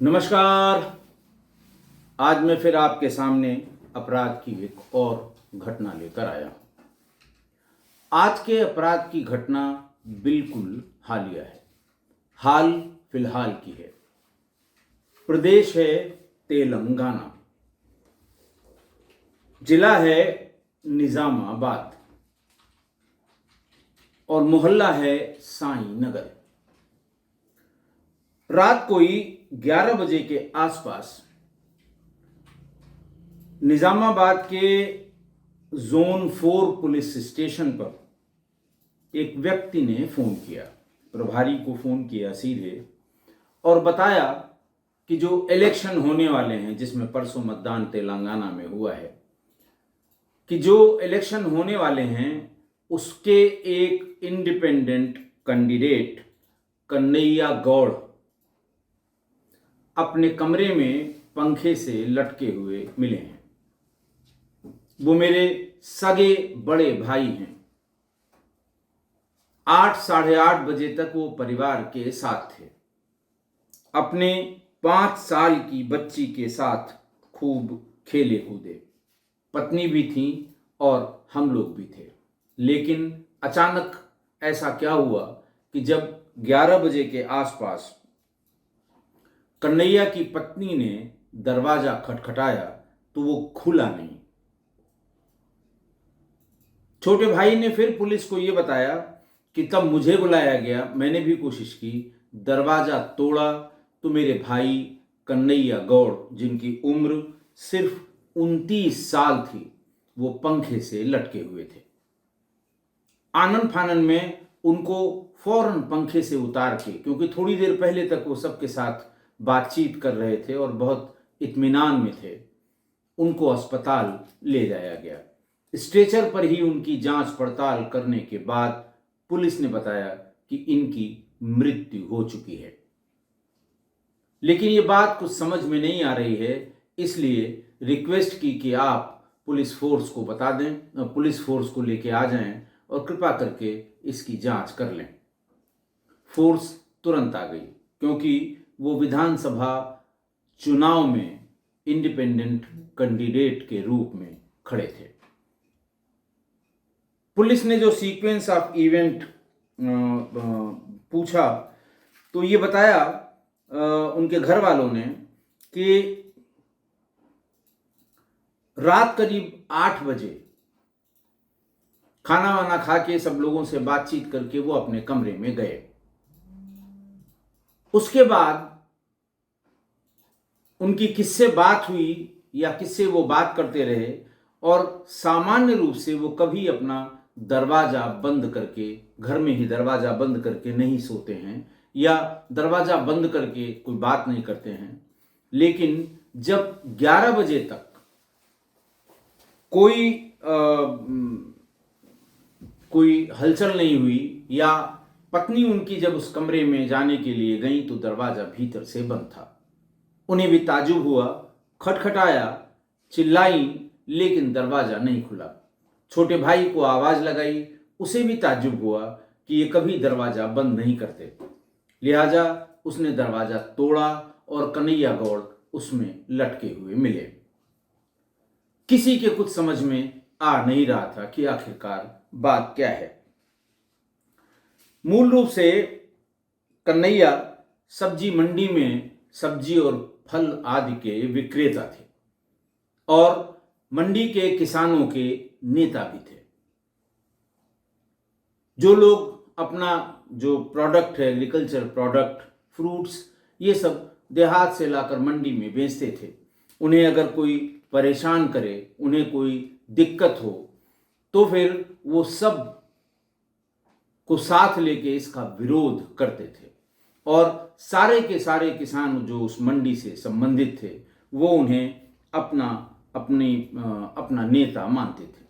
नमस्कार। आज मैं फिर आपके सामने अपराध की एक और घटना लेकर आया हूं। आज के अपराध की घटना बिल्कुल हालिया है, हाल फिलहाल की है। प्रदेश है तेलंगाना, जिला है निजामाबाद और मोहल्ला है साईं नगर। रात कोई 11 बजे के आसपास निजामाबाद के जोन 4 पुलिस स्टेशन पर एक व्यक्ति ने फोन किया, प्रभारी को फोन किया सीधे, और बताया कि जो इलेक्शन होने वाले हैं, जिसमें परसों मतदान तेलंगाना में हुआ है, कि जो इलेक्शन होने वाले हैं उसके एक इंडिपेंडेंट कैंडिडेट कन्हैया गौड़ अपने कमरे में पंखे से लटके हुए मिले हैं। वो मेरे सगे बड़े भाई हैं। 8 साढ़े 8 बजे तक वो परिवार के साथ थे, अपने 5 साल की बच्ची के साथ खूब खेले कूदे। पत्नी भी थी और हम लोग भी थे। लेकिन अचानक ऐसा क्या हुआ कि जब 11 बजे के आसपास कन्हैया की पत्नी ने दरवाजा खटखटाया तो वो खुला नहीं। छोटे भाई ने फिर पुलिस को यह बताया कि तब मुझे बुलाया गया, मैंने भी कोशिश की, दरवाजा तोड़ा तो मेरे भाई कन्हैया गौड़, जिनकी उम्र सिर्फ 29 साल थी, वो पंखे से लटके हुए थे। आनन फानन में उनको फौरन पंखे से उतार के, क्योंकि थोड़ी देर पहले तक वो सबके साथ बातचीत कर रहे थे और बहुत इत्मीनान में थे, उनको अस्पताल ले जाया गया। स्ट्रेचर पर ही उनकी जांच पड़ताल करने के बाद पुलिस ने बताया कि इनकी मृत्यु हो चुकी है। लेकिन ये बात कुछ समझ में नहीं आ रही है, इसलिए रिक्वेस्ट की कि आप पुलिस फोर्स को बता दें, पुलिस फोर्स को लेके आ जाएं और कृपा करके इसकी जांच कर लें। फोर्स तुरंत आ गई, क्योंकि वो विधानसभा चुनाव में इंडिपेंडेंट कैंडिडेट के रूप में खड़े थे। पुलिस ने जो सीक्वेंस ऑफ इवेंट पूछा तो ये बताया उनके घर वालों ने कि रात करीब 8 बजे खाना वाना खा के सब लोगों से बातचीत करके वो अपने कमरे में गए। उसके बाद उनकी किससे बात हुई या किससे वो बात करते रहे, और सामान्य रूप से वो कभी अपना दरवाजा बंद करके, घर में ही दरवाजा बंद करके नहीं सोते हैं या दरवाजा बंद करके कोई बात नहीं करते हैं। लेकिन जब 11 बजे तक कोई हलचल नहीं हुई या पत्नी उनकी जब उस कमरे में जाने के लिए गई तो दरवाजा भीतर से बंद था। उन्हें भी ताज्जुब हुआ, खटखटाया, चिल्लाई, लेकिन दरवाजा नहीं खुला। छोटे भाई को आवाज लगाई, उसे भी ताज्जुब हुआ कि ये कभी दरवाजा बंद नहीं करते। लिहाजा उसने दरवाजा तोड़ा और कन्हैया गौड़ उसमें लटके हुए मिले। किसी के कुछ समझ में आ नहीं रहा था कि आखिरकार बात क्या है। मूल रूप से कन्हैया सब्जी मंडी में सब्जी और फल आदि के विक्रेता थे और मंडी के किसानों के नेता भी थे। जो लोग अपना जो प्रोडक्ट है, एग्रीकल्चर प्रोडक्ट, फ्रूट्स, ये सब देहात से लाकर मंडी में बेचते थे, उन्हें अगर कोई परेशान करे, उन्हें कोई दिक्कत हो, तो फिर वो सब को साथ लेके इसका विरोध करते थे। और सारे के सारे किसान जो उस मंडी से संबंधित थे, वो उन्हें अपना नेता मानते थे।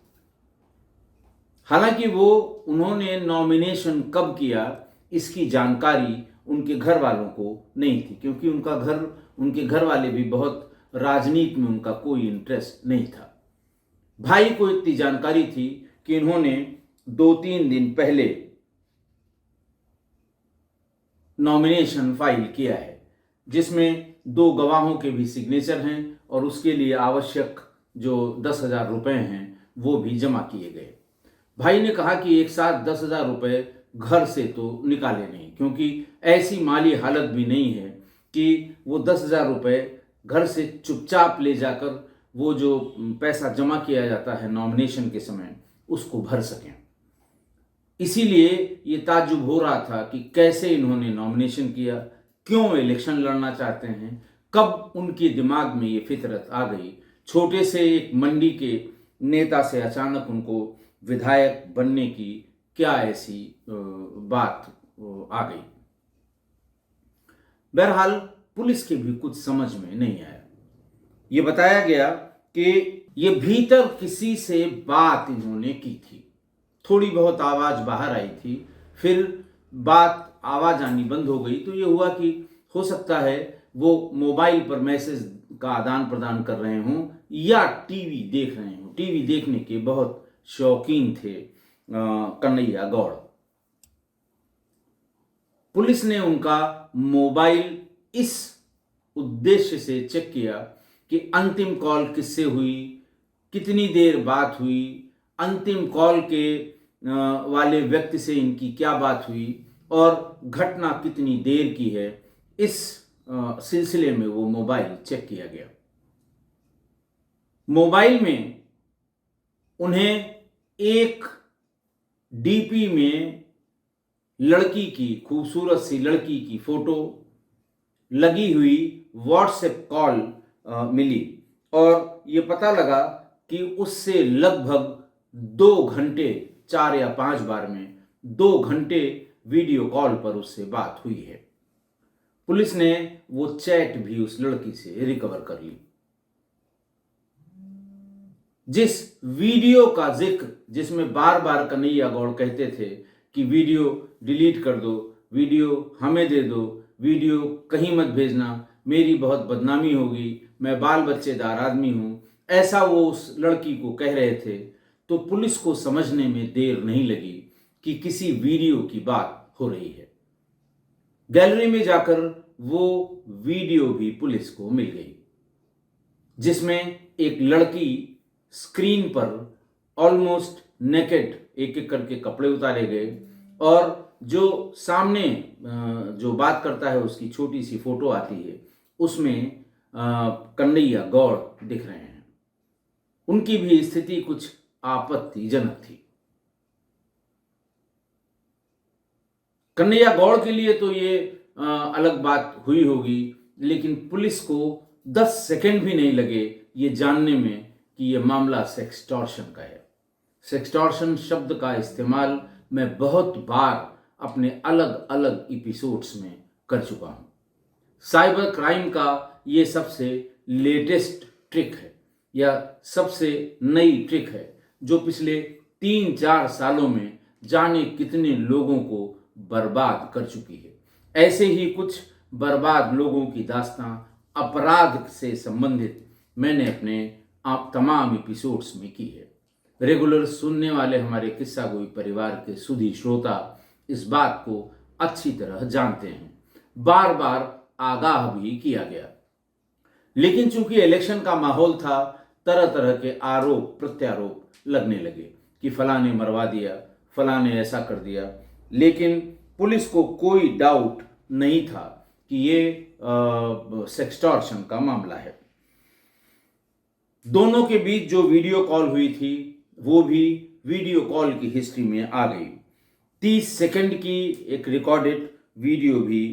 हालांकि उन्होंने नॉमिनेशन कब किया इसकी जानकारी उनके घर वालों को नहीं थी, क्योंकि उनके घर वाले भी बहुत राजनीति में उनका कोई इंटरेस्ट नहीं था। भाई को इतनी जानकारी थी कि इन्होंने 2-3 दिन पहले नॉमिनेशन फाइल किया है, जिसमें 2 गवाहों के भी सिग्नेचर हैं और उसके लिए आवश्यक जो 10,000 रुपये हैं वो भी जमा किए गए। भाई ने कहा कि एक साथ 10,000 रुपये घर से तो निकाले नहीं, क्योंकि ऐसी माली हालत भी नहीं है कि वो 10,000 रुपये घर से चुपचाप ले जाकर वो जो पैसा जमा किया जाता है नॉमिनेशन के समय उसको भर सकें। इसीलिए ये ताज्जुब हो रहा था कि कैसे इन्होंने नॉमिनेशन किया, क्यों इलेक्शन लड़ना चाहते हैं, कब उनके दिमाग में ये फितरत आ गई। छोटे से एक मंडी के नेता से अचानक उनको विधायक बनने की क्या ऐसी बात आ गई। बहरहाल पुलिस के भी कुछ समझ में नहीं आया। ये बताया गया कि ये भीतर किसी से बात इन्होंने की थी, थोड़ी बहुत आवाज बाहर आई थी, फिर बात आवाज आनी बंद हो गई। तो ये हुआ कि हो सकता है वो मोबाइल पर मैसेज का आदान प्रदान कर रहे हों या टीवी देख रहे हों। टीवी देखने के बहुत शौकीन थे कन्हैया गौड़। पुलिस ने उनका मोबाइल इस उद्देश्य से चेक किया कि अंतिम कॉल किससे हुई, कितनी देर बात हुई, अंतिम कॉल के वाले व्यक्ति से इनकी क्या बात हुई और घटना कितनी देर की है। इस सिलसिले में वो मोबाइल चेक किया गया। मोबाइल में उन्हें एक डीपी में लड़की की, खूबसूरत सी लड़की की फोटो लगी हुई व्हाट्सएप कॉल मिली और ये पता लगा कि उससे लगभग 2 घंटे, 4 या 5 बार में 2 घंटे वीडियो कॉल पर उससे बात हुई है। पुलिस ने वो चैट भी उस लड़की से रिकवर कर ली। जिस वीडियो का जिक्र, जिसमें बार बार कन्हैया गौड़ कहते थे कि वीडियो डिलीट कर दो, वीडियो हमें दे दो, वीडियो कहीं मत भेजना, मेरी बहुत बदनामी होगी, मैं बाल बच्चेदार आदमी हूं, ऐसा वो उस लड़की को कह रहे थे। तो पुलिस को समझने में देर नहीं लगी कि किसी वीडियो की बात हो रही है। गैलरी में जाकर वो वीडियो भी पुलिस को मिल गई, जिसमें एक लड़की स्क्रीन पर ऑलमोस्ट नेकेड, एक एक करके कपड़े उतारे गए और जो सामने जो बात करता है उसकी छोटी सी फोटो आती है, उसमें कन्हैया गौड़ दिख रहे हैं। उनकी भी स्थिति कुछ आपत्तिजनक थी। कन्हैया गौड़ के लिए तो ये अलग बात हुई होगी, लेकिन पुलिस को 10 सेकंड भी नहीं लगे ये जानने में कि ये मामला सेक्सटॉर्शन का है। सेक्सटॉर्शन शब्द का इस्तेमाल मैं बहुत बार अपने अलग अलग एपिसोड्स में कर चुका हूं। साइबर क्राइम का ये सबसे लेटेस्ट ट्रिक है या सबसे नई ट्रिक है जो पिछले 3-4 सालों में जाने कितने लोगों को बर्बाद कर चुकी है। ऐसे ही कुछ बर्बाद लोगों की दास्तां अपराध से संबंधित मैंने अपने आप तमाम एपिसोड्स में की है। रेगुलर सुनने वाले हमारे किस्सा गोई परिवार के सुधी श्रोता इस बात को अच्छी तरह जानते हैं, बार बार आगाह भी किया गया। लेकिन चूंकि इलेक्शन का माहौल था, तरह तरह के आरोप प्रत्यारोप लगने लगे कि फलां ने मरवा दिया, फलां ने ऐसा कर दिया। लेकिन पुलिस को कोई डाउट नहीं था कि ये सेक्सटॉर्शन का मामला है। दोनों के बीच जो वीडियो कॉल हुई थी वो भी वीडियो कॉल की हिस्ट्री में आ गई। 30 सेकंड की एक रिकॉर्डेड वीडियो भी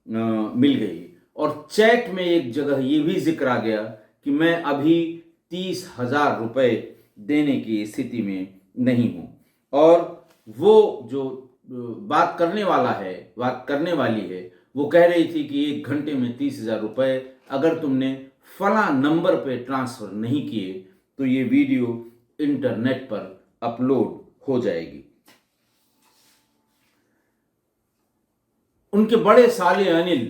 मिल गई और चैट में एक जगह ये भी जिक्र आ गया कि मैं अभी 30,000 रुपये देने की स्थिति में नहीं हूं। और वो जो बात करने वाली है वो कह रही थी कि 1 घंटे में 30,000 रुपये अगर तुमने फला नंबर पे ट्रांसफर नहीं किए तो ये वीडियो इंटरनेट पर अपलोड हो जाएगी। उनके बड़े साले अनिल,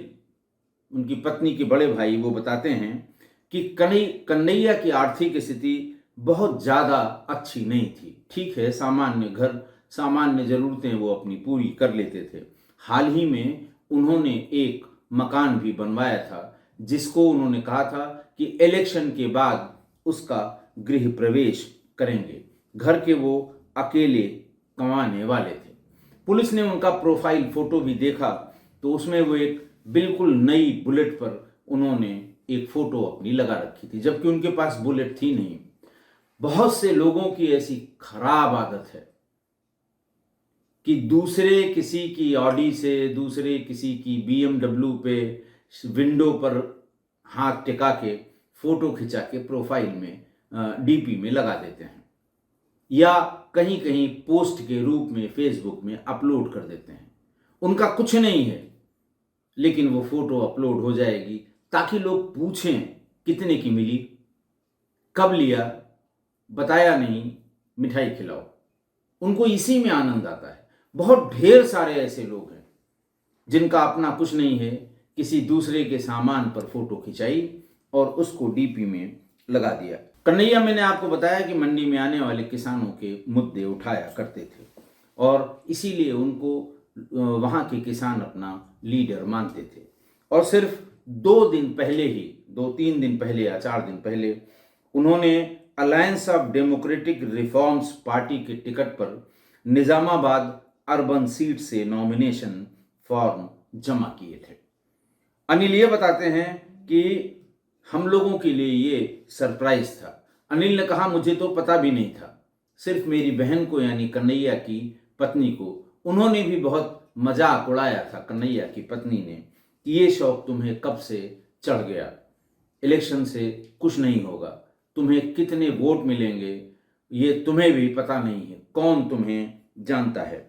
उनकी पत्नी के बड़े भाई, वो बताते हैं कि कन्हैया की आर्थिक स्थिति बहुत ज़्यादा अच्छी नहीं थी। ठीक है, सामान्य घर, सामान्य ज़रूरतें वो अपनी पूरी कर लेते थे। हाल ही में उन्होंने एक मकान भी बनवाया था, जिसको उन्होंने कहा था कि इलेक्शन के बाद उसका गृह प्रवेश करेंगे। घर के वो अकेले कमाने वाले थे। पुलिस ने उनका प्रोफाइल फोटो भी देखा तो उसमें वो एक बिल्कुल नई बुलेट पर उन्होंने एक फोटो अपनी लगा रखी थी, जबकि उनके पास बुलेट थी नहीं। बहुत से लोगों की ऐसी खराब आदत है कि दूसरे किसी की ऑडी से, दूसरे किसी की BMW पे विंडो पर हाथ टिका के फोटो खिंचा के प्रोफाइल में DP में लगा देते हैं, या कहीं कहीं पोस्ट के रूप में फेसबुक में अपलोड कर देते हैं। उनका कुछ नहीं है, लेकिन वो फोटो अपलोड हो जाएगी ताकि लोग पूछें कितने की मिली, कब लिया, बताया नहीं, मिठाई खिलाओ। उनको इसी में आनंद आता है। बहुत ढेर सारे ऐसे लोग हैं जिनका अपना कुछ नहीं है, किसी दूसरे के सामान पर फोटो खिंचाई और उसको DP में लगा दिया। कन्हैया, मैंने आपको बताया कि मंडी में आने वाले किसानों के मुद्दे उठाया करते थे और इसीलिए उनको वहाँ के किसान अपना लीडर मानते थे। और सिर्फ 2-3 दिन पहले या 4 दिन पहले उन्होंने alliance of democratic reforms party के टिकट पर निजामाबाद अर्बन सीट से नॉमिनेशन फॉर्म जमा किए थे। अनिल ये बताते हैं कि हम लोगों के लिए ये सरप्राइज था। अनिल ने कहा, मुझे तो पता भी नहीं था, सिर्फ मेरी बहन को यानी कन्हैया की पत्नी को, उन्होंने भी बहुत मजाक उड़ाया था कन्हैया की पत्नी ने कि ये शौक तुम्हें कब से चढ़ गया, इलेक्शन से कुछ नहीं होगा, तुम्हें कितने वोट मिलेंगे ये तुम्हें भी पता नहीं है, कौन तुम्हें जानता है।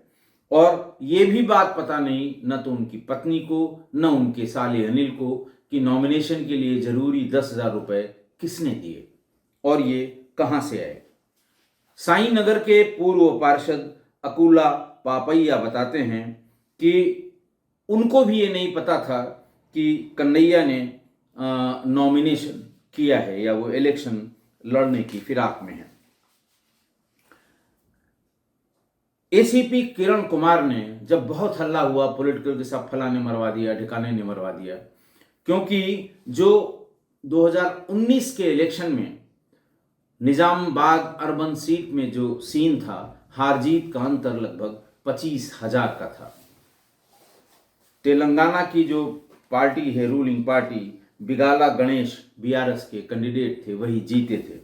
और ये भी बात पता नहीं न तो उनकी पत्नी को न उनके साले अनिल को कि नॉमिनेशन के लिए जरूरी 10,000 रुपए किसने दिए और ये कहां से आए। साईं नगर के पूर्व पार्षद अकुला पापैया बताते हैं कि उनको भी ये नहीं पता था कि कन्हैया ने नॉमिनेशन किया है या वो इलेक्शन लड़ने की फिराक में है। ACP किरण कुमार ने जब बहुत हल्ला हुआ पॉलिटिकल के सब फलाने मरवा दिया, ढिकाने ने मरवा दिया, क्योंकि जो 2019 के इलेक्शन में निजामाबाद अर्बन सीट में जो सीन था, हार जीत का अंतर लगभग 25,000 का था। तेलंगाना की जो पार्टी है, ruling party, Bigala Ganesh BRS के कैंडिडेट थे, वही जीते थे।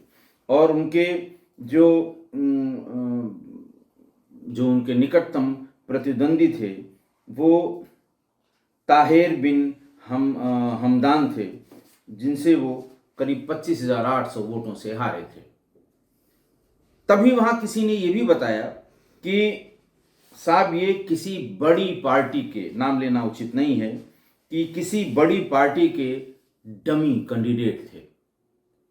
और उनके जो उनके निकटतम प्रतिद्वंदी थे वो ताहिर बिन हमदान थे, जिनसे वो करीब 25,800 वोटों से हारे थे। तभी वहां किसी ने ये भी बताया कि साहब ये किसी बड़ी पार्टी के, नाम लेना उचित नहीं है, कि किसी बड़ी पार्टी के डमी कैंडिडेट थे।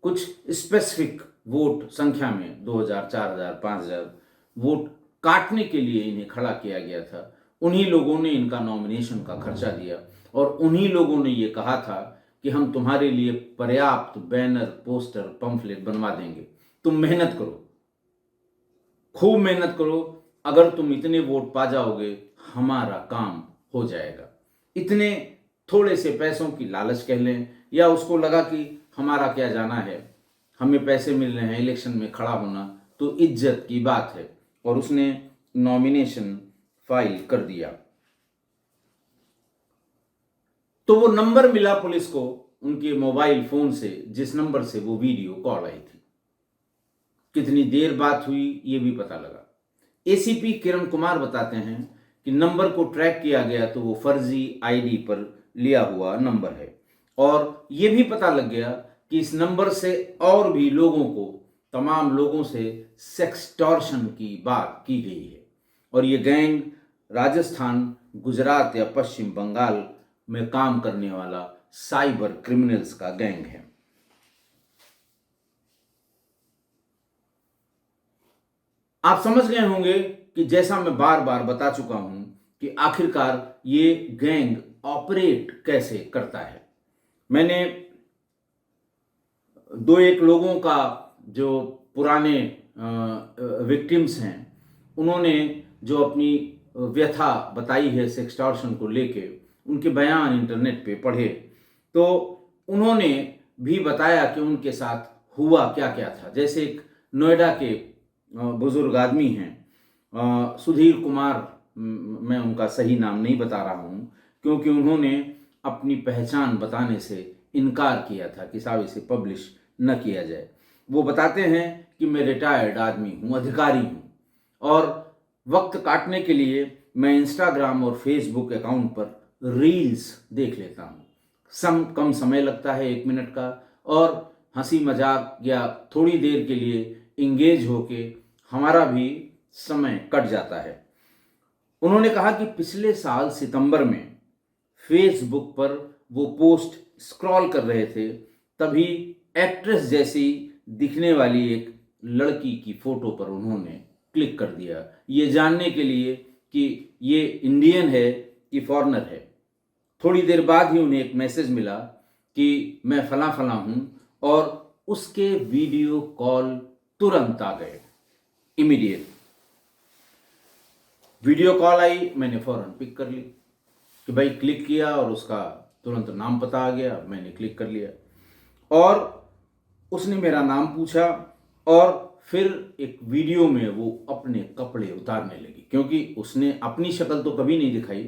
कुछ स्पेसिफिक वोट संख्या में 2,000, 4,000, 5,000 वोट काटने के लिए इन्हें खड़ा किया गया था। उन्हीं लोगों ने इनका नॉमिनेशन का खर्चा दिया और उन्हीं लोगों ने ये कहा था कि हम तुम्हारे लिए पर्याप्त बैनर, पोस्टर, पंफलेट बनवा देंगे, तुम मेहनत करो, खूब मेहनत करो, अगर तुम इतने वोट पा जाओगे हमारा काम हो जाएगा। इतने थोड़े से पैसों की लालच कह लें, या उसको लगा कि हमारा क्या जाना है, हमें पैसे मिल रहे हैं, इलेक्शन में खड़ा होना तो इज्जत की बात है, और उसने नॉमिनेशन फाइल कर दिया। तो वो नंबर मिला पुलिस को उनके मोबाइल फोन से, जिस नंबर से वो वीडियो कॉल आई थी। कितनी देर बात हुई ये भी पता लगा। ACP किरण कुमार बताते हैं कि नंबर को ट्रैक किया गया तो वो फर्जी ID पर लिया हुआ नंबर है, और ये भी पता लग गया कि इस नंबर से और भी लोगों को, तमाम लोगों से सेक्सटॉर्शन की बात की गई है, और ये गैंग राजस्थान, गुजरात या पश्चिम बंगाल में काम करने वाला साइबर क्रिमिनल्स का गैंग है। आप समझ गए होंगे कि जैसा मैं बार बार बता चुका हूं कि आखिरकार ये गैंग ऑपरेट कैसे करता है। मैंने 2-1 लोगों का, जो पुराने विक्टिम्स हैं, उन्होंने जो अपनी व्यथा बताई है सेक्सटॉर्शन को लेके, उनके बयान इंटरनेट पे पढ़े तो उन्होंने भी बताया कि उनके साथ हुआ क्या क्या था। जैसे एक नोएडा के बुजुर्ग आदमी हैं, सुधीर कुमार, मैं उनका सही नाम नहीं बता रहा हूँ क्योंकि उन्होंने अपनी पहचान बताने से इनकार किया था कि साहब इसे पब्लिश न किया जाए। वो बताते हैं कि मैं रिटायर्ड आदमी हूँ, अधिकारी हूँ, और वक्त काटने के लिए मैं इंस्टाग्राम और फेसबुक अकाउंट पर रील्स देख लेता हूँ। कम समय लगता है, 1 मिनट का, और हंसी मजाक या थोड़ी देर के लिए इंगेज होके हमारा भी समय कट जाता है। उन्होंने कहा कि पिछले साल सितंबर में फेसबुक पर वो पोस्ट स्क्रॉल कर रहे थे, तभी एक्ट्रेस जैसी दिखने वाली एक लड़की की फोटो पर उन्होंने क्लिक कर दिया, ये जानने के लिए कि ये इंडियन है कि फॉरेनर है। थोड़ी देर बाद ही उन्हें एक मैसेज मिला कि मैं फला फला हूं, और उसके वीडियो कॉल तुरंत आ गए, इमीडिएट वीडियो कॉल आई। मैंने फौरन पिक कर ली कि भाई, क्लिक किया और उसका तुरंत नाम पता आ गया। मैंने क्लिक कर लिया और उसने मेरा नाम पूछा, और फिर एक वीडियो में वो अपने कपड़े उतारने लगी, क्योंकि उसने अपनी शक्ल तो कभी नहीं दिखाई,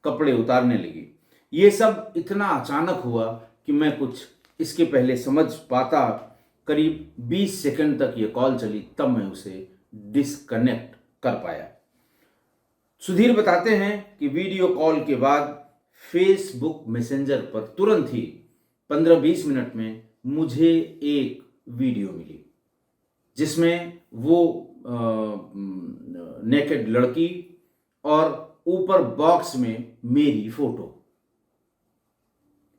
कपड़े उतारने लगी। ये सब इतना अचानक हुआ कि मैं कुछ इसके पहले समझ पाता। करीब 20 सेकंड तक ये कॉल चली, तब मैं उसे डिस्कनेक्ट कर पाया। सुधीर बताते हैं कि वीडियो कॉल के बाद फेसबुक मैसेंजर पर तुरंत ही 15-20 मिनट में मुझे एक वीडियो मिली, जिसमें वो नेकेड लड़की और ऊपर बॉक्स में मेरी फोटो।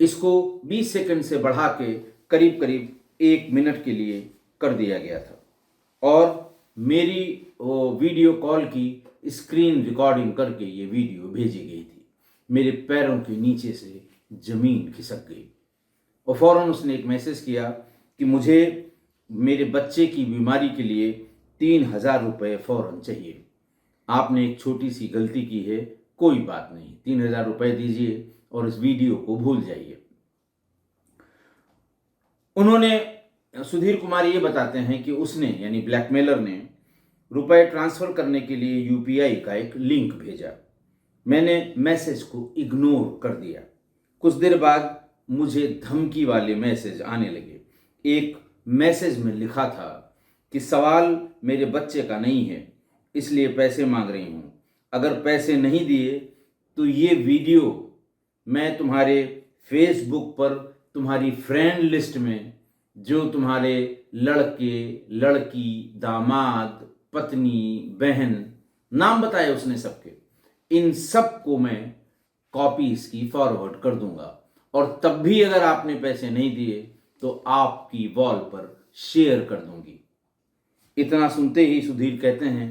इसको 20 सेकंड से बढ़ा के करीब करीब 1 मिनट के लिए कर दिया गया था, और मेरी वो वीडियो कॉल की स्क्रीन रिकॉर्डिंग करके ये वीडियो भेजी गई थी। मेरे पैरों के नीचे से जमीन खिसक गई, और फौरन उसने एक मैसेज किया कि मुझे मेरे बच्चे की बीमारी के लिए 3,000 रुपये फौरन चाहिए। आपने एक छोटी सी गलती की है, कोई बात नहीं, 3,000 रुपये दीजिए और इस वीडियो को भूल जाइए। उन्होंने, सुधीर कुमार ये बताते हैं कि उसने, यानी ब्लैकमेलर ने, रुपए ट्रांसफर करने के लिए यूपीआई का एक लिंक भेजा। मैंने मैसेज को इग्नोर कर दिया। कुछ देर बाद मुझे धमकी वाले मैसेज आने लगे। एक मैसेज में लिखा था कि सवाल मेरे बच्चे का नहीं है, इसलिए पैसे मांग रही हूँ। अगर पैसे नहीं दिए तो ये वीडियो मैं तुम्हारे फेसबुक पर तुम्हारी फ्रेंड लिस्ट में जो तुम्हारे लड़के, लड़की, दामाद, पत्नी, बहन, नाम बताए उसने सबके, इन सब को मैं कॉपी इसकी फॉरवर्ड कर दूंगा, और तब भी अगर आपने पैसे नहीं दिए तो आपकी वॉल पर शेयर कर दूंगी। इतना सुनते ही सुधीर कहते हैं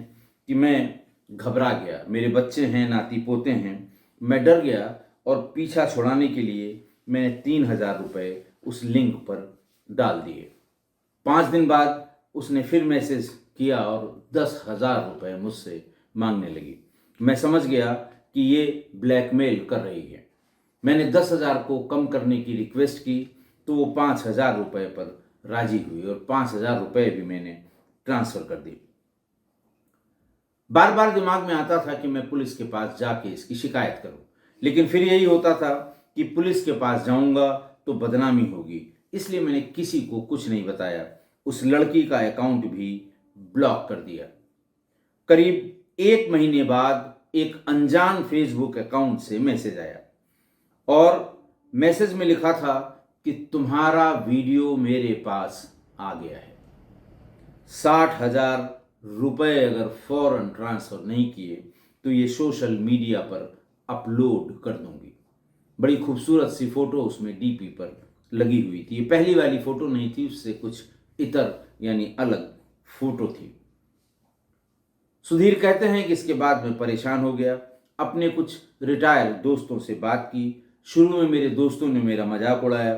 कि मैं घबरा गया। मेरे बच्चे हैं, नाती पोते हैं, मैं डर गया, और पीछा छुड़ाने के लिए मैंने 3,000 रुपये उस लिंक पर डाल दिए। 5 दिन बाद उसने फिर मैसेज किया और 10,000 रुपये मुझसे मांगने लगी। मैं समझ गया कि ये ब्लैकमेल कर रही है। मैंने 10,000 को कम करने की रिक्वेस्ट की तो वो 5,000 रुपये पर राजी हुई, और 5,000 रुपये भी मैंने ट्रांसफर कर दी। बार बार दिमाग में आता था कि मैं पुलिस के पास जाके इसकी शिकायत करूं, लेकिन फिर यही होता था कि पुलिस के पास जाऊंगा तो बदनामी होगी, इसलिए मैंने किसी को कुछ नहीं बताया। उस लड़की का अकाउंट भी ब्लॉक कर दिया। करीब 1 महीने बाद एक अनजान फेसबुक अकाउंट से मैसेज आया, और मैसेज में लिखा था कि तुम्हारा वीडियो मेरे पास आ गया है, 60,000 रुपये अगर फौरन ट्रांसफर नहीं किए तो ये सोशल मीडिया पर अपलोड कर दूंगी। बड़ी खूबसूरत सी फोटो उसमें डीपी पर लगी हुई थी। ये पहली वाली फोटो नहीं थी, उससे कुछ इतर यानी अलग फोटो थी। सुधीर कहते हैं कि इसके बाद मैं परेशान हो गया। अपने कुछ रिटायर दोस्तों से बात की। शुरू में मेरे दोस्तों ने मेरा मजाक उड़ाया,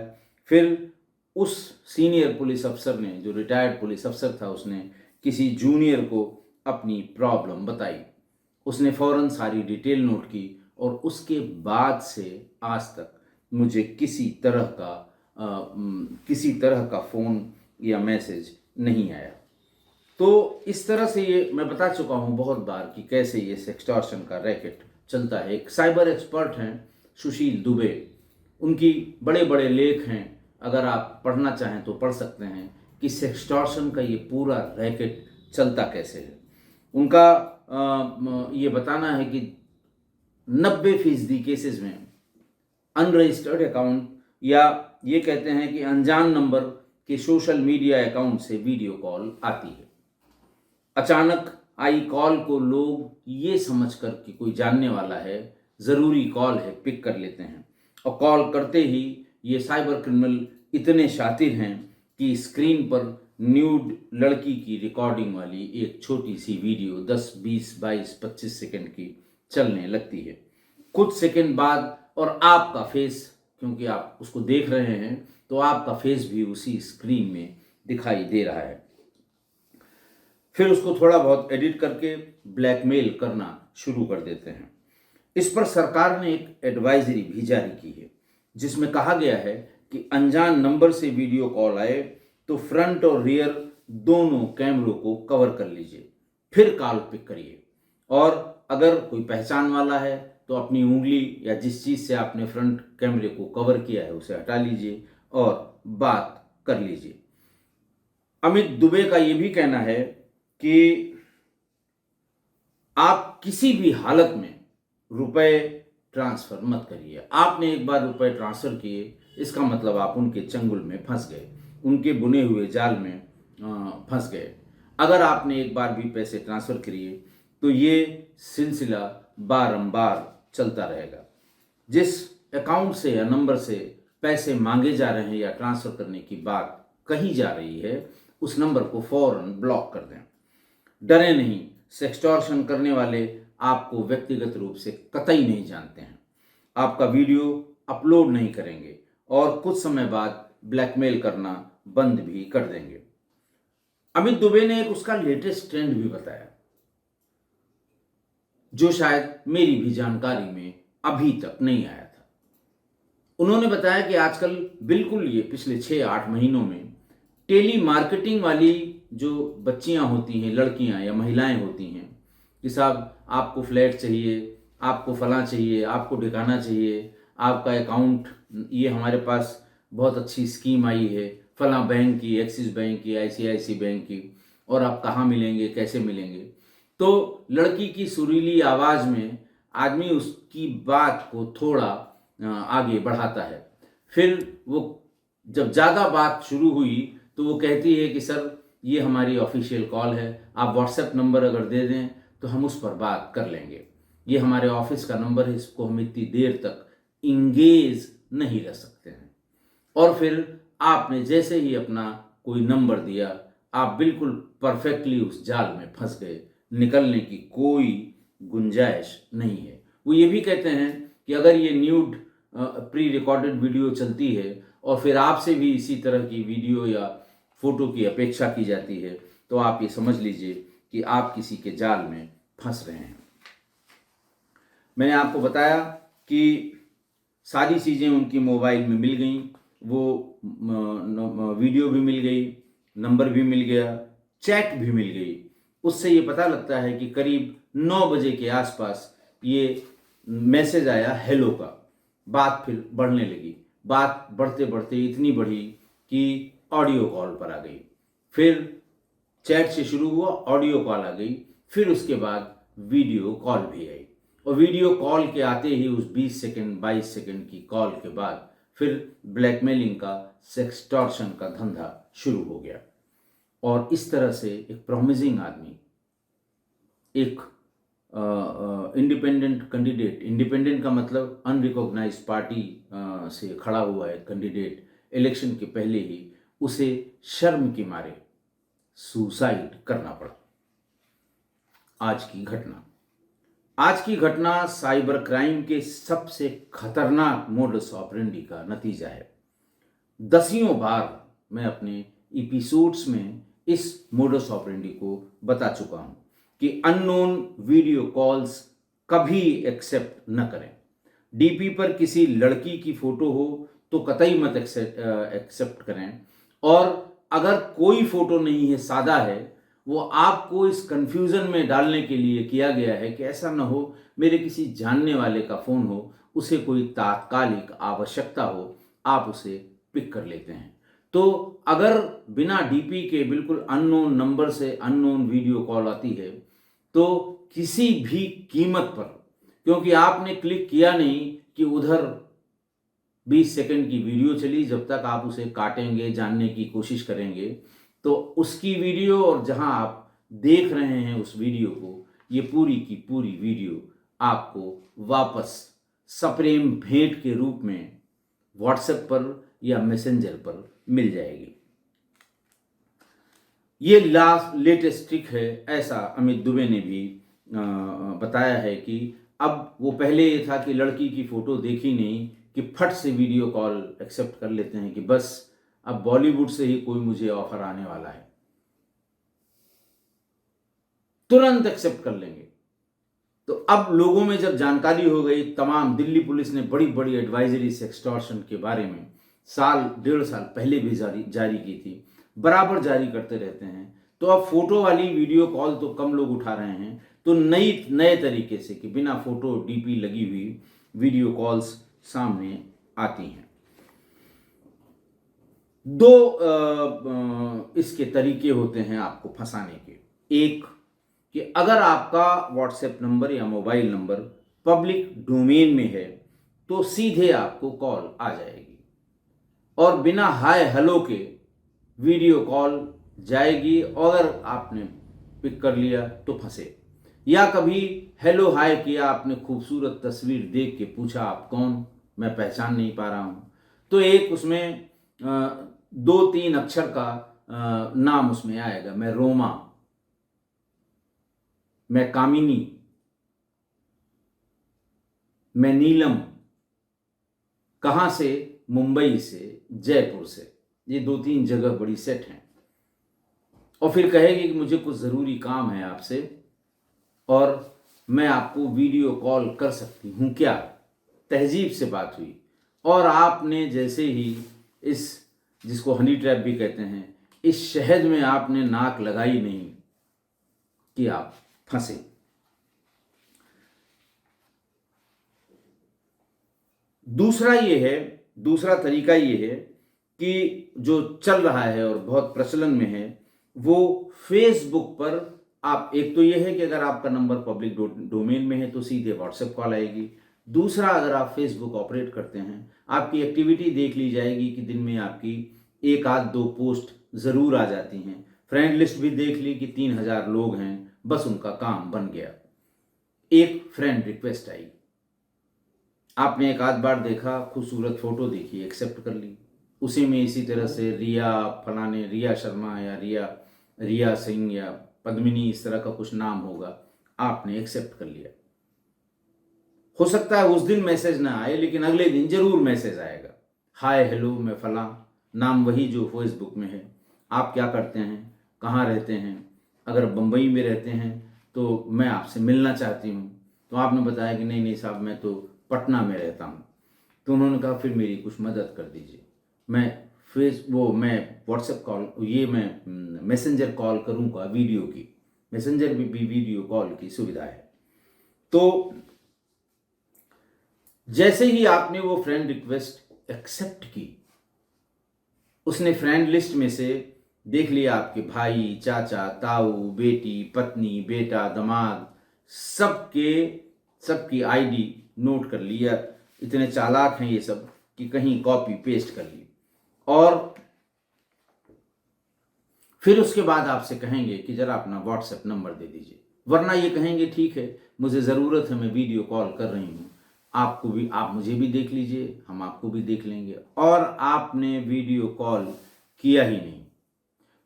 फिर उस सीनियर पुलिस अफसर ने, जो रिटायर्ड पुलिस अफसर था, उसने किसी जूनियर को अपनी प्रॉब्लम बताई। उसने फौरन सारी डिटेल नोट की और उसके बाद से आज तक मुझे किसी तरह का फ़ोन या मैसेज नहीं आया। तो इस तरह से ये मैं बता चुका हूँ बहुत बार कि कैसे ये सेक्सटॉर्शन का रैकेट चलता है। एक साइबर एक्सपर्ट हैं सुशील दुबे, उनकी बड़े बड़े लेख हैं, अगर आप पढ़ना चाहें तो पढ़ सकते हैं कि सेक्सटॉर्शन का ये पूरा रैकेट चलता कैसे है। उनका ये बताना है कि 90% केसेस में अनरजिस्टर्ड अकाउंट या ये कहते हैं कि अनजान नंबर के सोशल मीडिया अकाउंट से वीडियो कॉल आती है। अचानक आई कॉल को लोग ये समझकर कि कोई जानने वाला है, ज़रूरी कॉल है, पिक कर लेते हैं और कॉल करते ही ये साइबर क्रिमिनल इतने शातिर हैं कि स्क्रीन पर न्यूड लड़की की रिकॉर्डिंग वाली एक छोटी सी वीडियो 10, 20, 22, 25 सेकंड की चलने लगती है। कुछ सेकंड बाद और आपका फेस, क्योंकि आप उसको देख रहे हैं तो आपका फेस भी उसी स्क्रीन में दिखाई दे रहा है। फिर उसको थोड़ा बहुत एडिट करके ब्लैकमेल करना शुरू कर देते हैं। इस पर सरकार ने एक एडवाइजरी भी जारी की है जिसमें कहा गया है कि अनजान नंबर से वीडियो कॉल आए तो फ्रंट और रियर दोनों कैमरों को कवर कर लीजिए, फिर कॉल पिक करिए और अगर कोई पहचान वाला है तो अपनी उंगली या जिस चीज़ से आपने फ्रंट कैमरे को कवर किया है उसे हटा लीजिए और बात कर लीजिए। अमित दुबे का ये भी कहना है कि आप किसी भी हालत में रुपए ट्रांसफ़र मत करिए। आपने एक बार रुपए ट्रांसफ़र किए, इसका मतलब आप उनके चंगुल में फंस गए, उनके बुने हुए जाल में फंस गए। अगर आपने एक बार भी पैसे ट्रांसफ़र किए तो ये सिलसिला बारंबार चलता रहेगा। जिस अकाउंट से या नंबर से पैसे मांगे जा रहे हैं या ट्रांसफ़र करने की बात कही जा रही है, उस नंबर को फ़ौरन ब्लॉक कर दें। डरें नहीं, सेक्सटॉर्शन करने वाले आपको व्यक्तिगत रूप से कतई नहीं जानते हैं, आपका वीडियो अपलोड नहीं करेंगे और कुछ समय बाद ब्लैकमेल करना बंद भी कर देंगे। अमित दुबे ने एक उसका लेटेस्ट ट्रेंड भी बताया जो शायद मेरी भी जानकारी में अभी तक नहीं आया था। उन्होंने बताया कि आजकल बिल्कुल ये पिछले 6-8 महीनों में टेली मार्केटिंग वाली जो बच्चियां होती हैं, लड़कियां या महिलाएं होती हैं कि साहब आपको फ्लैट चाहिए, आपको फलां चाहिए, आपको ठिकाना चाहिए, आपका अकाउंट, ये हमारे पास बहुत अच्छी स्कीम आई है फलां बैंक की, एक्सिस बैंक की, आईसीआईसी बैंक की, और आप कहाँ मिलेंगे, कैसे मिलेंगे। तो लड़की की सुरीली आवाज़ में आदमी उसकी बात को थोड़ा आगे बढ़ाता है। फिर वो जब ज़्यादा बात शुरू हुई तो वो कहती है कि सर ये हमारी ऑफिशियल कॉल है, आप व्हाट्सएप नंबर अगर दे दें तो हम उस पर बात कर लेंगे, ये हमारे ऑफिस का नंबर है, इसको हम इतनी देर तक इंगेज नहीं रह सकते हैं। और फिर आपने जैसे ही अपना कोई नंबर दिया, आप बिल्कुल परफेक्टली उस जाल में फंस गए, निकलने की कोई गुंजाइश नहीं है। वो ये भी कहते हैं कि अगर ये न्यूड प्री रिकॉर्डेड वीडियो चलती है और फिर आपसे भी इसी तरह की वीडियो या फोटो की अपेक्षा की जाती है तो आप ये समझ लीजिए कि आप किसी के जाल में फंस रहे हैं। मैंने आपको बताया कि सारी चीज़ें उनकी मोबाइल में मिल गई, वो वीडियो भी मिल गई, नंबर भी मिल गया, चैट भी मिल गई। उससे ये पता लगता है कि करीब 9 बजे के आसपास ये मैसेज आया हेलो का। बात फिर बढ़ने लगी, बात बढ़ते बढ़ते इतनी बढ़ी कि ऑडियो कॉल पर आ गई, फिर चैट से शुरू हुआ, ऑडियो कॉल आ गई, फिर उसके बाद वीडियो कॉल भी आई और वीडियो कॉल के आते ही उस 20 सेकंड 22 सेकंड की कॉल के बाद फिर ब्लैकमेलिंग का, सेक्सटॉर्शन का धंधा शुरू हो गया। और इस तरह से एक प्रॉमिसिंग आदमी, एक इंडिपेंडेंट कैंडिडेट, इंडिपेंडेंट का मतलब अनरिकॉग्नाइज्ड पार्टी से खड़ा हुआ है कैंडिडेट, इलेक्शन के पहले ही उसे शर्म के मारे सुसाइड करना पड़ा। आज की घटना साइबर क्राइम के सबसे खतरनाक मोडस ऑपरेंडी का नतीजा है। दसियों बार मैं अपने एपिसोड्स में इस मोडस ऑपरेंडी को बता चुका हूं कि अननोन वीडियो कॉल्स कभी एक्सेप्ट न करें। डीपी पर किसी लड़की की फोटो हो तो कतई मत एक्सेप्ट करें। और अगर कोई फोटो नहीं है, सादा है, वो आपको इस कंफ्यूजन में डालने के लिए किया गया है कि ऐसा न हो मेरे किसी जानने वाले का फ़ोन हो, उसे कोई तात्कालिक आवश्यकता हो, आप उसे पिक कर लेते हैं। तो अगर बिना डीपी के बिल्कुल अननोन नंबर से अननोन वीडियो कॉल आती है तो किसी भी कीमत पर, क्योंकि आपने क्लिक किया नहीं कि उधर 20 सेकंड की वीडियो चली, जब तक आप उसे काटेंगे, जानने की कोशिश करेंगे, तो उसकी वीडियो और जहां आप देख रहे हैं उस वीडियो को, ये पूरी की पूरी वीडियो आपको वापस सप्रेम भेंट के रूप में व्हाट्सएप पर या मैसेंजर पर मिल जाएगी। ये लेटेस्ट ट्रिक है, ऐसा अमित दुबे ने भी बताया है कि अब वो पहले ये था कि लड़की की फोटो देखी नहीं कि फट से वीडियो कॉल एक्सेप्ट कर लेते हैं कि बस अब बॉलीवुड से ही कोई मुझे ऑफर आने वाला है, तुरंत एक्सेप्ट कर लेंगे। तो अब लोगों में जब जानकारी हो गई, तमाम दिल्ली पुलिस ने बड़ी बड़ी एडवाइजरी एक्सटॉर्शन के बारे में साल 1.5 साल पहले भी जारी की थी, बराबर जारी करते रहते हैं। तो अब फोटो वाली वीडियो कॉल तो कम लोग उठा रहे हैं, तो नए तरीके से कि बिना फोटो डीपी लगी हुई वीडियो कॉल्स सामने आती हैं। दो इसके तरीके होते हैं आपको फंसाने के। एक कि अगर आपका व्हाट्सएप नंबर या मोबाइल नंबर पब्लिक डोमेन में है तो सीधे आपको कॉल आ जाएगी और बिना हाय हेलो के वीडियो कॉल जाएगी, और अगर आपने पिक कर लिया तो फंसे। या कभी हेलो हाय किया, आपने खूबसूरत तस्वीर देख के पूछा आप कौन, मैं पहचान नहीं पा रहा हूँ, तो एक उसमें 2-3 अक्षर का नाम उसमें आएगा, मैं रोमा, मैं कामिनी, मैं नीलम, कहाँ से, मुंबई से, जयपुर से। ये 2-3 जगह बड़ी सेट हैं। और फिर कहेगी कि मुझे कुछ ज़रूरी काम है आपसे और मैं आपको वीडियो कॉल कर सकती हूँ क्या। तहजीब से बात हुई और आपने जैसे ही इस, जिसको हनी ट्रैप भी कहते हैं, इस शहद में आपने नाक लगाई नहीं कि आप फंसे। दूसरा तरीका ये है कि जो चल रहा है और बहुत प्रचलन में है, वो फेसबुक पर आप, एक तो ये है कि अगर आपका नंबर पब्लिक डोमेन में है तो सीधे व्हाट्सएप कॉल आएगी। दूसरा, अगर आप फेसबुक ऑपरेट करते हैं, आपकी एक्टिविटी देख ली जाएगी कि दिन में आपकी 1-2 पोस्ट ज़रूर आ जाती हैं। फ्रेंड लिस्ट भी देख ली कि 3000 लोग हैं, बस उनका काम बन गया। एक फ्रेंड रिक्वेस्ट आई, आपने 1-8 बार देखा, खूबसूरत फोटो देखी, एक्सेप्ट कर ली। उसी में इसी तरह से रिया फलाने, रिया शर्मा या रिया सिंह या पद्मिनी, इस तरह का कुछ नाम होगा, आपने एक्सेप्ट कर लिया। हो सकता है उस दिन मैसेज ना आए, लेकिन अगले दिन जरूर मैसेज आएगा, हाय हेलो मैं फला, नाम वही जो फेसबुक में है। आप क्या करते हैं, कहाँ रहते हैं, अगर बम्बई में रहते हैं तो मैं आपसे मिलना चाहती हूँ। तो आपने बताया कि नहीं साहब, मैं तो पटना में रहता हूँ। तो उन्होंने कहा फिर मेरी कुछ मदद कर दीजिए, मैं मैं व्हाट्सएप कॉल, ये मैं मैसेंजर कॉल करूँगा वीडियो की, मैसेंजर भी वीडियो कॉल की सुविधा है। तो जैसे ही आपने वो फ्रेंड रिक्वेस्ट एक्सेप्ट की, उसने फ्रेंड लिस्ट में से देख लिया आपके भाई, चाचा, ताऊ, बेटी, पत्नी, बेटा, दामाद, सबकी आईडी नोट कर लिया। इतने चालाक हैं ये सब कि कहीं कॉपी पेस्ट कर ली। और फिर उसके बाद आपसे कहेंगे कि जरा अपना व्हाट्सएप नंबर दे दीजिए, वरना ये कहेंगे ठीक है मुझे ज़रूरत है, मैं वीडियो कॉल कर रही हूँ, आपको भी, आप मुझे भी देख लीजिए, हम आपको भी देख लेंगे। और आपने वीडियो कॉल किया ही नहीं,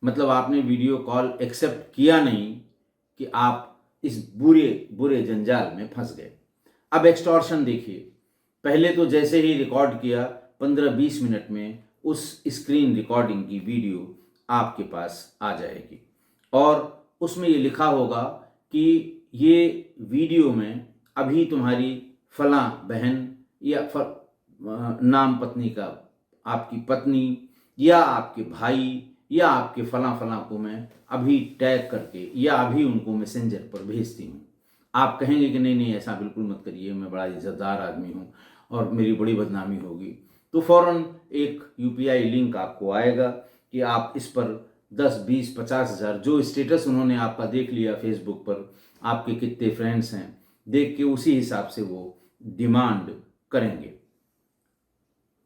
मतलब आपने वीडियो कॉल एक्सेप्ट किया नहीं कि आप इस बुरे जंजाल में फंस गए। अब एक्सटॉर्शन देखिए, पहले तो जैसे ही रिकॉर्ड किया 15-20 मिनट में उस स्क्रीन रिकॉर्डिंग की वीडियो आपके पास आ जाएगी और उसमें ये लिखा होगा कि ये वीडियो में अभी तुम्हारी फलां बहन या नाम पत्नी का आपकी पत्नी या आपके भाई या आपके फलां फलां को मैं अभी टैग करके या अभी उनको मैसेंजर पर भेजती हूँ। आप कहेंगे कि नहीं नहीं ऐसा बिल्कुल मत करिए, मैं बड़ा इज्जतदार आदमी हूँ और मेरी बड़ी बदनामी होगी, तो फ़ौरन एक यूपीआई लिंक आपको आएगा कि आप इस पर 10, 20, 50,000 जो स्टेटस उन्होंने आपका देख लिया फेसबुक पर, आपके कितने फ्रेंड्स हैं देख के उसी हिसाब से वो डिमांड करेंगे।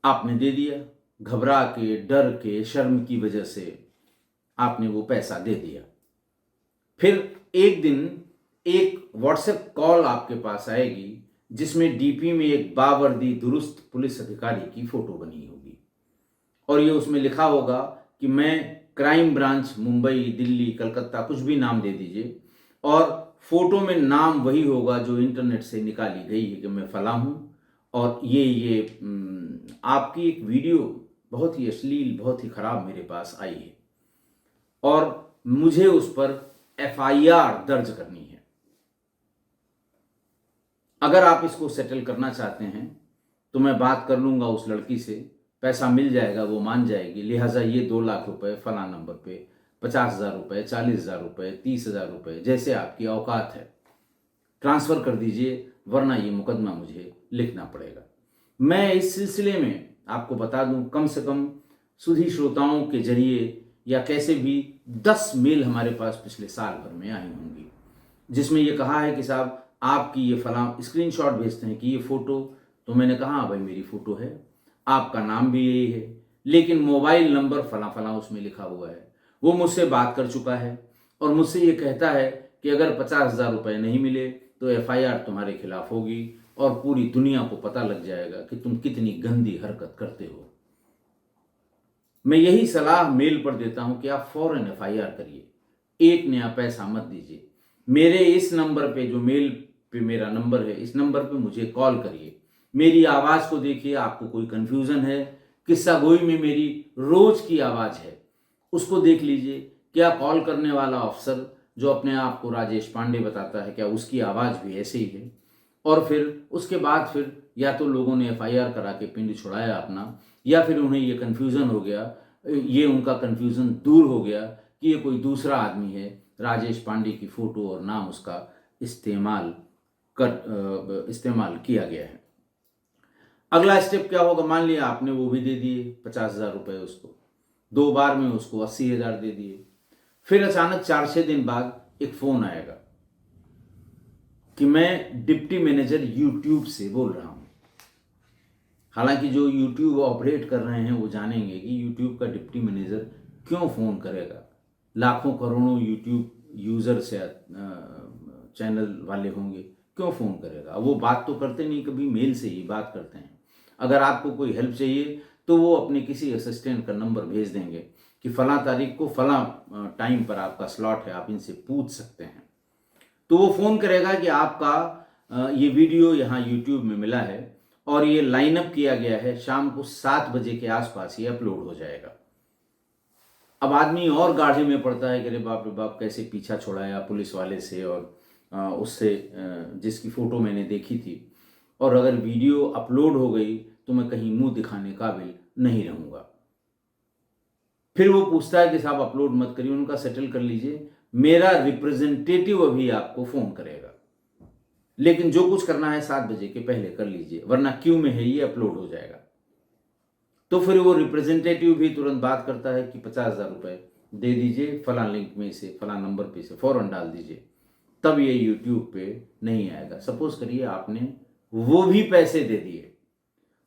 आपने दे दिया, घबरा के, डर के, शर्म की वजह से आपने वो पैसा दे दिया। फिर एक दिन एक व्हाट्सएप कॉल आपके पास आएगी जिसमें डीपी में एक बावर्दी दुरुस्त पुलिस अधिकारी की फोटो बनी होगी और ये उसमें लिखा होगा कि मैं क्राइम ब्रांच मुंबई, दिल्ली, कलकत्ता, कुछ भी नाम दे दीजिए, और फोटो में नाम वही होगा जो इंटरनेट से निकाली गई है कि मैं फला हूँ और ये आपकी एक वीडियो बहुत ही अश्लील, बहुत ही खराब मेरे पास आई है और मुझे उस पर एफआईआर दर्ज करनी है। अगर आप इसको सेटल करना चाहते हैं तो मैं बात कर लूँगा उस लड़की से, पैसा मिल जाएगा, वो मान जाएगी, लिहाजा ये 2 लाख रुपए फलां नंबर पे, 50,000 रुपये, 40,000 रुपये, 30,000 रुपये, जैसे आपकी औकात है, ट्रांसफ़र कर दीजिए, वरना ये मुकदमा मुझे लिखना पड़ेगा। मैं इस सिलसिले में आपको बता दूं, कम से कम सुधी श्रोताओं के जरिए या कैसे भी 10 मेल हमारे पास पिछले साल भर में आई होंगी जिसमें ये कहा है कि साहब आपकी ये फलां स्क्रीनशॉट भेजते हैं कि ये फ़ोटो, तो मैंने कहा हाँ भाई मेरी फ़ोटो है, आपका नाम भी यही है, लेकिन मोबाइल नंबर फलां फलां उसमें लिखा हुआ है। वो मुझसे बात कर चुका है और मुझसे ये कहता है कि अगर 50,000 रुपये नहीं मिले तो एफआईआर तुम्हारे खिलाफ होगी और पूरी दुनिया को पता लग जाएगा कि तुम कितनी गंदी हरकत करते हो। मैं यही सलाह मेल पर देता हूं कि आप फौरन एफआईआर करिए, 1 नया पैसा मत दीजिए। मेरे इस नंबर पे, जो मेल पे मेरा नंबर है, इस नंबर पे मुझे कॉल करिए, मेरी आवाज़ को देखिए, आपको कोई कन्फ्यूज़न है, किस्सा गोई में मेरी रोज़ की आवाज़ है, उसको देख लीजिए। क्या कॉल करने वाला अफसर जो अपने आप को राजेश पांडे बताता है, क्या उसकी आवाज़ भी ऐसे ही है? और फिर उसके बाद फिर या तो लोगों ने एफआईआर करा के पिंड छुड़ाया अपना, या फिर उन्हें ये कन्फ्यूज़न हो गया, ये उनका कन्फ्यूज़न दूर हो गया कि ये कोई दूसरा आदमी है, राजेश पांडे की फ़ोटो और नाम उसका इस्तेमाल किया गया है। अगला स्टेप क्या होगा? मान लिया आपने वो भी दे दिए 50,000 रुपये उसको, 2 बार में उसको 80,000 दे दिए। फिर अचानक 4-6 दिन बाद एक फ़ोन आएगा कि मैं डिप्टी मैनेजर यूट्यूब से बोल रहा हूँ। हालांकि जो यूट्यूब ऑपरेट कर रहे हैं वो जानेंगे कि यूट्यूब का डिप्टी मैनेजर क्यों फ़ोन करेगा। लाखों करोड़ों यूट्यूब यूज़र्स या चैनल वाले होंगे, क्यों फ़ोन करेगा? वो बात तो करते नहीं, कभी मेल से ही बात करते हैं। अगर आपको कोई हेल्प चाहिए तो वो अपने किसी असिस्टेंट का नंबर भेज देंगे कि फ़लाँ तारीख को फ़लाँ टाइम पर आपका स्लॉट है, आप इनसे पूछ सकते हैं। तो वो फ़ोन करेगा कि आपका ये वीडियो यहाँ यूट्यूब में मिला है और ये लाइन अप किया गया है, शाम को 7 बजे के आसपास ये अपलोड हो जाएगा। अब आदमी और गाढ़े में पड़ता है कि अरे बाप रे बाप, कैसे पीछा छुड़ाया पुलिस वाले से और उससे जिसकी फ़ोटो मैंने देखी थी, और अगर वीडियो अपलोड हो गई तो मैं कहीं मुंह दिखाने काबिल नहीं रहूँगा। फिर वो पूछता है कि साहब अपलोड मत करिए, उनका सेटल कर लीजिए, मेरा रिप्रेजेंटेटिव अभी आपको फ़ोन करेगा, लेकिन जो कुछ करना है 7 बजे के पहले कर लीजिए, वरना क्यू में है, ये अपलोड हो जाएगा। तो फिर वो रिप्रेजेंटेटिव भी तुरंत बात करता है कि 50,000 रुपये दे दीजिए, फलां लिंक में से, फलां नंबर पे से फ़ौरन डाल दीजिए, तब ये यूट्यूब पे नहीं आएगा। सपोज करिए आपने वो भी पैसे दे दिए,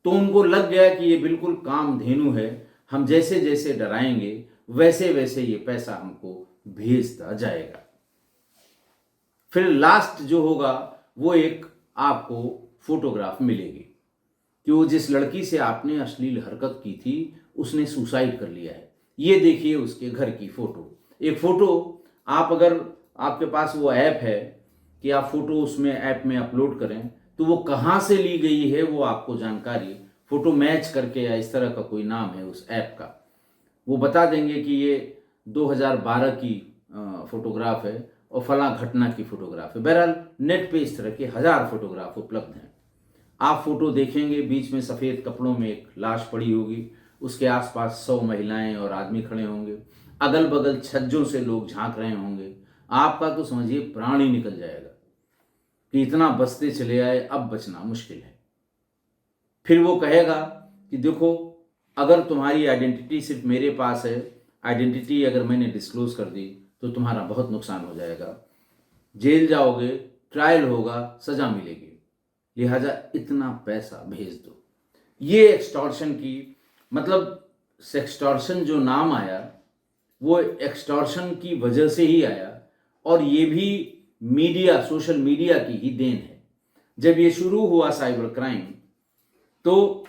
तो उनको लग गया कि ये बिल्कुल कामधेनु है, हम जैसे जैसे डराएंगे वैसे वैसे ये पैसा हमको भेजता जाएगा। फिर लास्ट जो होगा वो एक आपको फोटोग्राफ मिलेगी कि वो जिस लड़की से आपने अश्लील हरकत की थी उसने सुसाइड कर लिया है। ये देखिए उसके घर की फ़ोटो। एक फ़ोटो आप, अगर आपके पास वो ऐप है कि आप फ़ोटो उसमें ऐप में अपलोड करें, तो वो कहाँ से ली गई है वो आपको जानकारी फ़ोटो मैच करके, या इस तरह का कोई नाम है उस ऐप का, वो बता देंगे कि ये 2012 की फ़ोटोग्राफ है और फला घटना की फोटोग्राफ है। बहरहाल नेट पे इस तरह के 1000 फोटोग्राफ उपलब्ध हैं। आप फोटो देखेंगे, बीच में सफ़ेद कपड़ों में एक लाश पड़ी होगी, उसके आसपास 100 महिलाएं और आदमी खड़े होंगे, अगल बगल छज्जों से लोग झांक रहे होंगे। आपका तो समझिए प्राण ही निकल जाएगा कि इतना बचते चले आए, अब बचना मुश्किल है। फिर वो कहेगा कि देखो, अगर तुम्हारी आइडेंटिटी सिर्फ मेरे पास है, आइडेंटिटी अगर मैंने डिस्क्लोज कर दी तो तुम्हारा बहुत नुकसान हो जाएगा, जेल जाओगे, ट्रायल होगा, सजा मिलेगी, लिहाजा इतना पैसा भेज दो। ये एक्सटॉर्शन की, मतलब सेक्सटॉर्शन जो नाम आया वो एक्सटॉर्शन की वजह से ही आया, और ये भी मीडिया, सोशल मीडिया की ही देन है। जब ये शुरू हुआ साइबर क्राइम, तो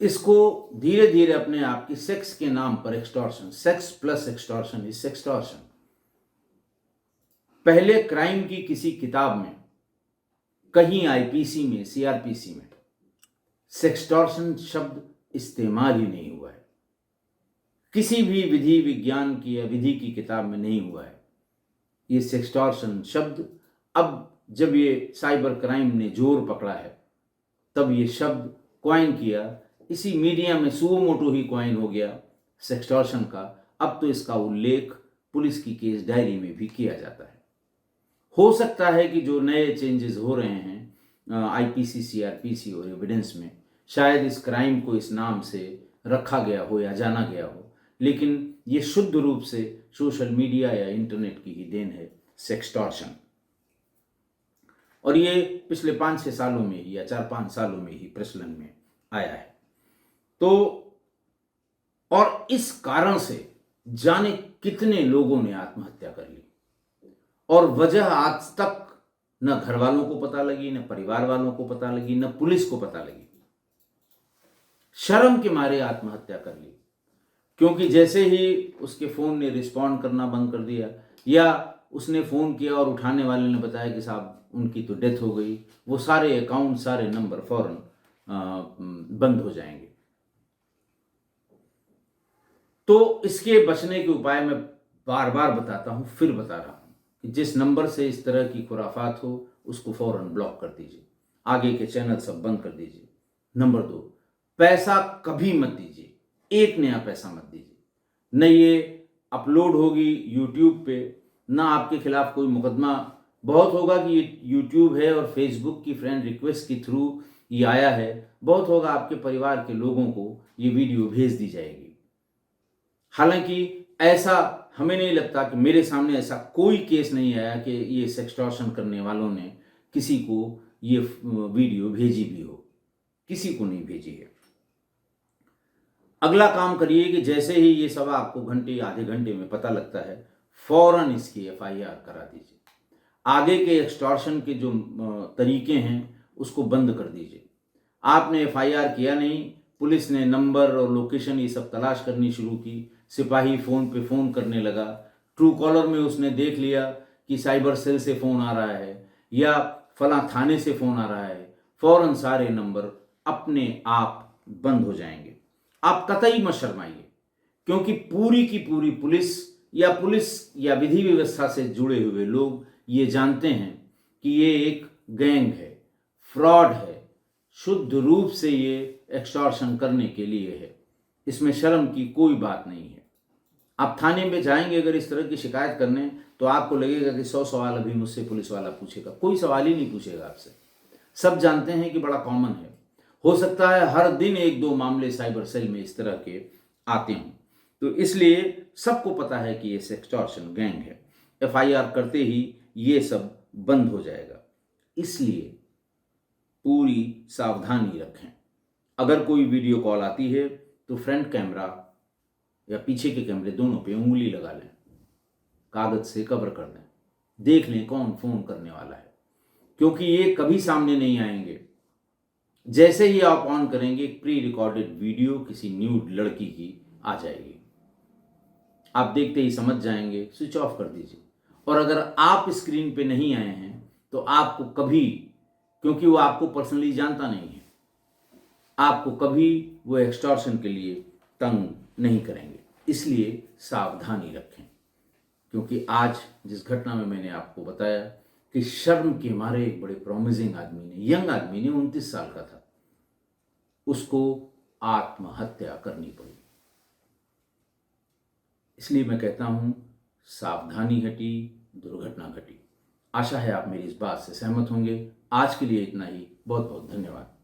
इसको धीरे धीरे अपने आप की सेक्स के नाम पर extortion, sex plus extortion is sextortion. पहले क्राइम की किसी किताब में, कहीं आईपीसी में, सीआरपीसी में सेक्सटॉर्शन शब्द इस्तेमाल ही नहीं हुआ है। किसी भी विधि विज्ञान की या विधि की किताब में नहीं हुआ है ये सेक्सटॉर्शन शब्द। अब जब ये साइबर क्राइम ने जोर पकड़ा है, तब ये शब्द क्वाइन किया, इसी मीडिया में सुओ मोटो ही क्वाइन हो गया सेक्सटॉर्शन का। अब तो इसका उल्लेख पुलिस की केस डायरी में भी किया जाता है। हो सकता है कि जो नए चेंजेस हो रहे हैं आईपीसी, सीआरपीसी और एविडेंस में, शायद इस क्राइम को इस नाम से रखा गया हो या जाना गया हो, लेकिन ये शुद्ध रूप से सोशल मीडिया या इंटरनेट की ही देन है सेक्सटॉर्शन। और ये पिछले 5-6 सालों में ही या 4-5 सालों में ही प्रचलन में आया है। तो और इस कारण से जाने कितने लोगों ने आत्महत्या कर ली, और वजह आज तक न घर वालों को पता लगी, न परिवार वालों को पता लगी, न पुलिस को पता लगी। शर्म के मारे आत्महत्या कर ली, क्योंकि जैसे ही उसके फोन ने रिस्पॉन्ड करना बंद कर दिया, या उसने फोन किया और उठाने वाले ने बताया कि साहब उनकी तो डेथ हो गई, वो सारे अकाउंट, सारे नंबर फौरन बंद हो जाएंगे। तो इसके बचने के उपाय मैं बार बार बताता हूं, फिर बता रहा हूं कि जिस नंबर से इस तरह की खुराफात हो उसको फौरन ब्लॉक कर दीजिए, आगे के चैनल सब बंद कर दीजिए। नंबर 2, पैसा कभी मत दीजिए, 1 नया पैसा मत दीजिए। न ये अपलोड होगी यूट्यूब पे, ना आपके खिलाफ कोई मुकदमा। बहुत होगा कि ये यूट्यूब है और फेसबुक की फ्रेंड रिक्वेस्ट के थ्रू ये आया है, बहुत होगा आपके परिवार के लोगों को ये वीडियो भेज दी जाएगी। हालांकि ऐसा हमें नहीं लगता कि मेरे सामने ऐसा कोई केस नहीं आया कि ये सेक्सटॉर्शन करने वालों ने किसी को ये वीडियो भेजी भी हो, किसी को नहीं भेजी है। अगला काम करिए कि जैसे ही ये सब आपको घंटे, आधे घंटे में पता लगता है, फौरन इसकी एफआईआर करा दीजिए। आगे के एक्सटॉर्शन के जो तरीके हैं उसको बंद कर दीजिए। आपने एफआईआर किया नहीं, पुलिस ने नंबर और लोकेशन ये सब तलाश करनी शुरू की, सिपाही फ़ोन पे फ़ोन करने लगा, ट्रू कॉलर में उसने देख लिया कि साइबर सेल से फ़ोन आ रहा है या फला थाने से फ़ोन आ रहा है, फ़ौरन सारे नंबर अपने आप बंद हो जाएंगे। आप कतई मत शर्माइए, क्योंकि पूरी की पूरी पुलिस या विधि व्यवस्था से जुड़े हुए लोग ये जानते हैं कि ये एक गैंग है, फ्रॉड है, शुद्ध रूप से ये एक्सटॉर्शन करने के लिए है। इसमें शर्म की कोई बात नहीं है। आप थाने में जाएंगे अगर इस तरह की शिकायत करने, तो आपको लगेगा कि 100 सवाल अभी मुझसे पुलिस वाला पूछेगा। कोई सवाल ही नहीं पूछेगा आपसे। सब जानते हैं कि बड़ा कॉमन है। हो सकता है हर दिन 1-2 मामले साइबर सेल में इस तरह के आते हों, तो इसलिए सबको पता है कि ये सेक्सटॉर्शन गैंग है। एफआईआर करते ही ये सब बंद हो जाएगा। इसलिए पूरी सावधानी रखें। अगर कोई वीडियो कॉल आती है तो फ्रंट कैमरा या पीछे के कैमरे दोनों पे उंगली लगा लें, कागज से कवर कर दें, देख लें कौन फोन करने वाला है, क्योंकि ये कभी सामने नहीं आएंगे। जैसे ही आप ऑन करेंगे, प्री रिकॉर्डेड वीडियो किसी न्यूड लड़की की आ जाएगी, आप देखते ही समझ जाएंगे, स्विच ऑफ कर दीजिए। और अगर आप स्क्रीन पे नहीं आए हैं तो आपको कभी, क्योंकि वो आपको पर्सनली जानता नहीं है, आपको कभी वो एक्सटॉर्शन के लिए तंग नहीं करेंगे। इसलिए सावधानी रखें। क्योंकि आज जिस घटना में मैंने आपको बताया कि शर्म के मारे एक बड़े प्रॉमिसिंग आदमी ने, यंग आदमी ने, 29 साल का था, उसको आत्महत्या करनी पड़ी। इसलिए मैं कहता हूं, सावधानी हटी, दुर्घटना घटी। आशा है आप मेरी इस बात से सहमत होंगे। आज के लिए इतना ही। बहुत बहुत धन्यवाद।